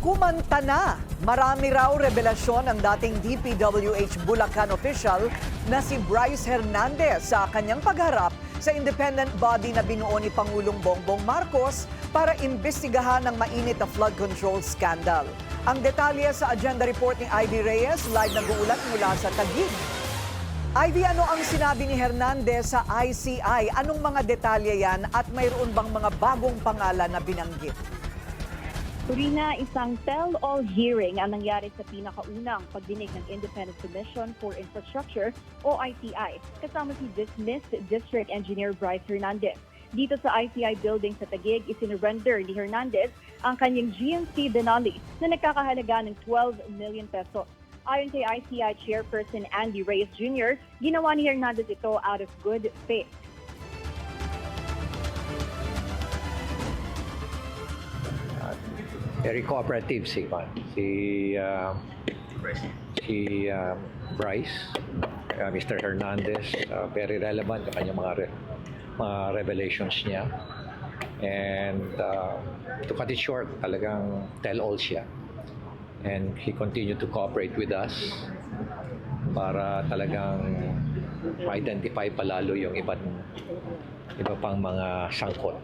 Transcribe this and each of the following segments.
Kumanta na! Marami raw revelasyon ang dating DPWH Bulacan official na si Bryce Hernandez sa kanyang pagharap sa independent body na binuo ni Pangulong Bongbong Marcos para imbestigahan ang mainit na flood control scandal. Ang detalye sa agenda report ni Ivy Reyes, live nag-uulat mula sa Taguig. Ivy, ano ang sinabi ni Hernandez sa ICI? Anong mga detalye yan at mayroon bang mga bagong pangalan na binanggit? Turina, isang tell-all hearing ang nangyari sa pinakaunang pagdinig ng Independent Commission for Infrastructure o ICI kasama si dismissed District Engineer Bryce Hernandez. Dito sa ICI building sa Taguig, isinurrender ni Hernandez ang kanyang GMC Denali na nagkakahalaga ng 12 million pesos. Ayon kay ICI Chairperson Andy Reyes Jr., ginawa ni Hernandez ito out of good faith. Very cooperative si Bryce, Mr. Hernandez, very relevant yung kanyang mga revelations niya. And to cut it short, talagang tell-all siya. And he continued to cooperate with us para talagang ma-identify palalo yung iba pang mga sangkot.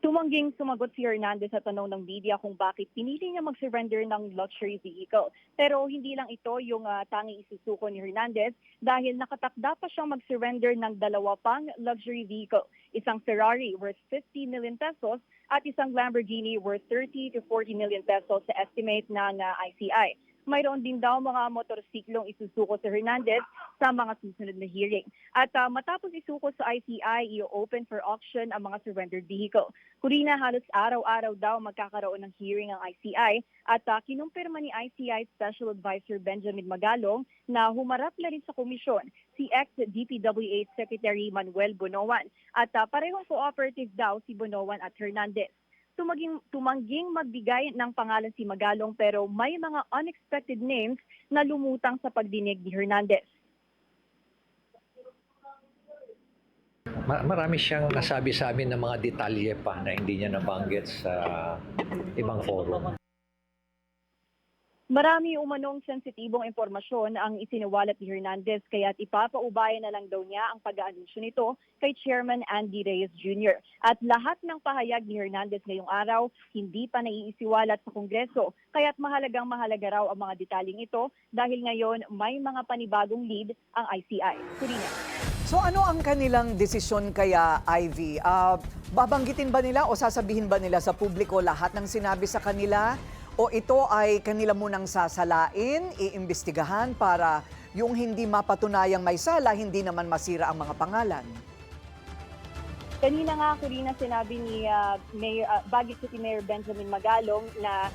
Tumangging sumagot si Hernandez sa tanong ng media kung bakit pinili niya mag-surrender ng luxury vehicle. Pero hindi lang ito yung tanging isusuko ni Hernandez dahil nakatakda pa siyang mag-surrender ng dalawa pang luxury vehicle. Isang Ferrari worth 50 million pesos at isang Lamborghini worth 30 to 40 million pesos sa estimate ng ICI. Mayroon din daw mga motorsiklong isusuko sa Hernandez sa mga susunod na hearing. At matapos isuko sa ICI, i-open for auction ang mga surrendered vehicle. Kurina, halos araw-araw daw magkakaroon ng hearing ang ICI at kinumpirma ni ICI Special Advisor Benjamin Magalong na humarap na rin sa komisyon si ex-DPWH Secretary Manuel Bonoan at parehong cooperative daw si Bonoan at Hernandez. Tumangging magbigay ng pangalan si Magalong pero may mga unexpected names na lumutang sa pagdinig ni Hernandez. Marami siyang nasabi sa amin ng mga detalye pa na hindi niya nabanggit sa ibang forum. Marami umanong sensitibong impormasyon ang isiniwalat ni Hernandez kaya't ipapaubayan na lang daw niya ang pag-aanunsyo nito kay Chairman Andy Reyes Jr. At lahat ng pahayag ni Hernandez ngayong araw hindi pa naiisiwalat sa Kongreso kaya't mahalaga raw ang mga detalyeng ito dahil ngayon may mga panibagong lead ang ICI. Kurina. So ano ang kanilang desisyon kaya, Ivy? Babanggitin ba nila o sasabihin ba nila sa publiko lahat ng sinabi sa kanila? O ito ay kanila munang sasalain, iimbestigahan para yung hindi mapatunayang may sala, hindi naman masira ang mga pangalan? Kanina nga, Corina, sinabi ni Baguio City Mayor Benjamin Magalong na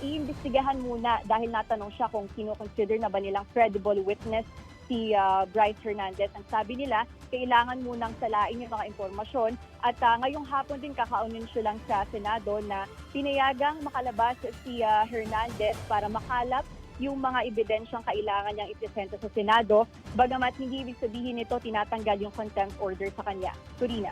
iimbestigahan muna dahil natanong siya kung kino-consider na ba nilang credible witness si Bryce Hernandez. Ang sabi nila, kailangan munang salain yung mga impormasyon at ngayong hapon din kakaununsyo lang sa Senado na pinayagang makalabas si Hernandez para makalap yung mga ebidensyang kailangan niyang ipresenta sa Senado, bagamat hindi ibig sabihin nito tinatanggal yung contempt order sa kanya. Turina.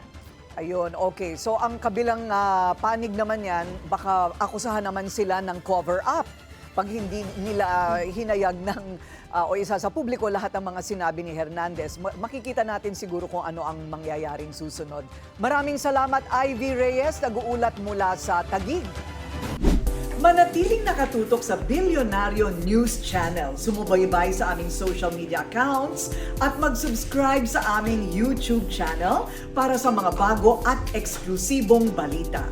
Ayun, okay. So ang kabilang panig naman yan, baka akusahan naman sila ng cover-up pag hindi nila hinayag ng o isa sa publiko lahat ng mga sinabi ni Hernandez. Makikita natin siguro kung ano ang mangyayaring susunod. Maraming salamat, Ivy Reyes, nag-uulat mula sa Taguig. Manatiling nakatutok sa Bilyonaryo News Channel. Sumubaybay sa aming social media accounts at mag-subscribe sa aming YouTube channel para sa mga bago at eksklusibong balita.